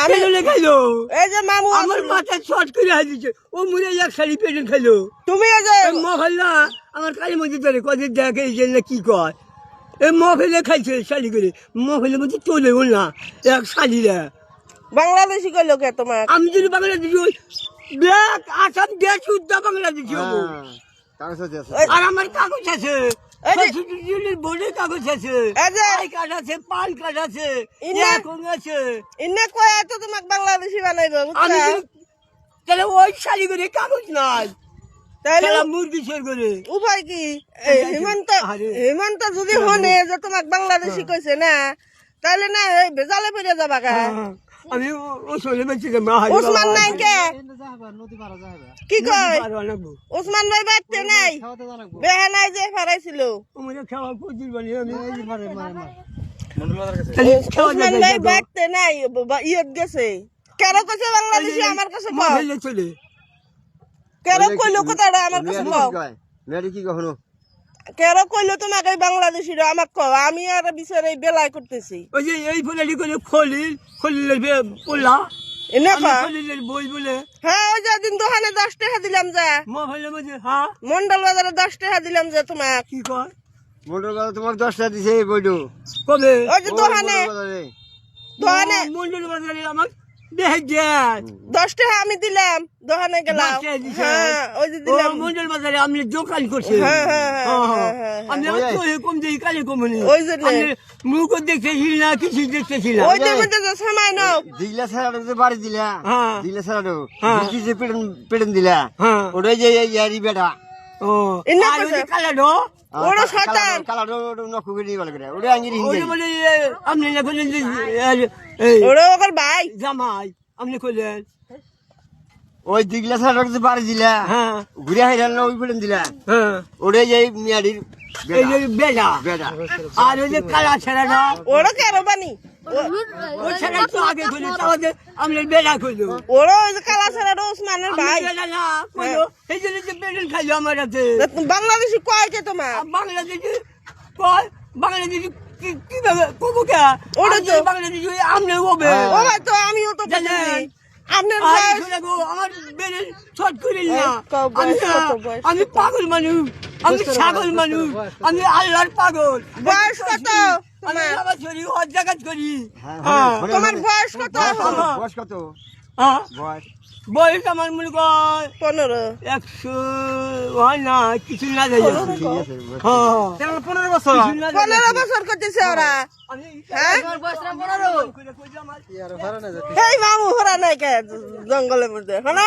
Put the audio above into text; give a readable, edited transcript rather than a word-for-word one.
আমি খাইলো এই যে মামু আমার মাথা শর্ট করে হাজিছে ও মুড়ে এক শাড়ি পেটেন খাইলো তুমি এই যে মহল্লা আমার কালী মন্দির ধরে কদিন দেখে এই জন্য কি কয় এই মহলে খাইছে শাড়ি করে মহলের মধ্যে চলে গেল না এক শাড়িরা বাংলাদেশি কইলো কে তোমার আমি যদি বাংলাদেশি হই ব্ল্যাক আসাম দেশ শুদ্ধ বাংলাদেশি হবো আর আমার কাগজ আছে বোর্ডের কাগজ আছে আই কার্ড আছে পান কার্ড আছে আছে ইন্না কয় তো তোমাকে বাংলাদেশি বানাইবো আমি তাহলে ওই শাড়ি করে কাগজ নাই তাহলে মুরগি ছেড় করে উপায় কি হেমন্ত যদি হনে যে তোমাকে বাংলাদেশি কইছে না তাহলে না বেজালে পড়ে যাবা গা আমি ওসলে বেঁচে ওসমান নাই কে কি কয় ওসমান ভাই বাড়তে নাই বেহা নাই যে ফারাইছিল ওসমান ভাই বাড়তে নাই ইয়ত গেছে কেন কইছে বাংলাদেশি আমার কাছে চলে কেন কইলো কথাটা আমার কাছে কও কি কখনো কেন কইলো তোমাকে বাংলাদেশি আমার কও আমি আর বিচারে বেলাই করতেছি ওই যে এই ফুলারি করে খলিলের পোলা এনেকা খলিলের বই বলে হ্যাঁ ওই যে দিন দোকানে 10 টাকা দিলাম যা মহলের মধ্যে হ্যাঁ মন্ডল বাজারে 10 টাকা দিলাম যে তোমাকে কি কয় মন্ডল বাজারে তোমাকে 10 টাকা দিছে এই বইটো কবে ওই যে দোকানে মন্ডল বাজারে আমার দেখ দেখ 10 টাকা আমি দিলাম দোকানে গেলাম হ্যাঁ ওই যে দিলাম মন্ডল বাজারে আমি দোকান করছি আমি কম দিই কালে কমনি ওই যে মুখ দেখতেছি না কিছু দেখতেছি না ওই যে মধ্যে যে সময় নাও দিলা সারাটা বাড়ি দিলা দিলা সারাটো কি যে পেটেন দিলা ওটাই যে ইয়ারি বেটা ও আর ওই কালাডো ওড়ো শয়তান কালাডো নকু গনি বলে করে ওটা আঙ্গিরি ওই বলে আপনি না কইলেন যে ওড়ো ওকর ভাই জামাই আপনি কইলেন ওই দিগলা সারাটা বাড়ি দিলা ঘুরে হাইরাল ওই পেটেন দিলা ওটাই যে মিয়ারির এই যে বেটা বেটা আর ওই যে কালা ছেড়াটা ওড়ো কেন বানি ও ছেড়া তো আগে কইলো তাহলে আমি বেটা কইলো ওড়ো ওই যে কালা ছাড়া ওসমানের ভাই বেটা না কইলো এই যে পেটেন খাইলো আমার কাছে বাংলাদেশি কয় কে তোমার বাংলাদেশি কয় বাংলাদেশি কিভাবে কবো কে ওটা তো বাংলাদেশি আমনে হবে ও ভাই তো আমিও তো বুঝি আপনার বয়স আমার বেড়ে ছট করিল না আমি পাগল মানুষ আমি ছাগল মানুষ আমি আল্লাহর পাগল বয়স কত আমি আমার শরীর অজাগাত করি তোমার বয়স কত বয়স কত বয়স বয়স আমার মনে কর 15 100 হয় না কিছু না যাই 15 বছর 15 বছর করতেছে ওরা হ্যাঁ এই মামু হরা নাই কে জঙ্গলের মধ্যে হনা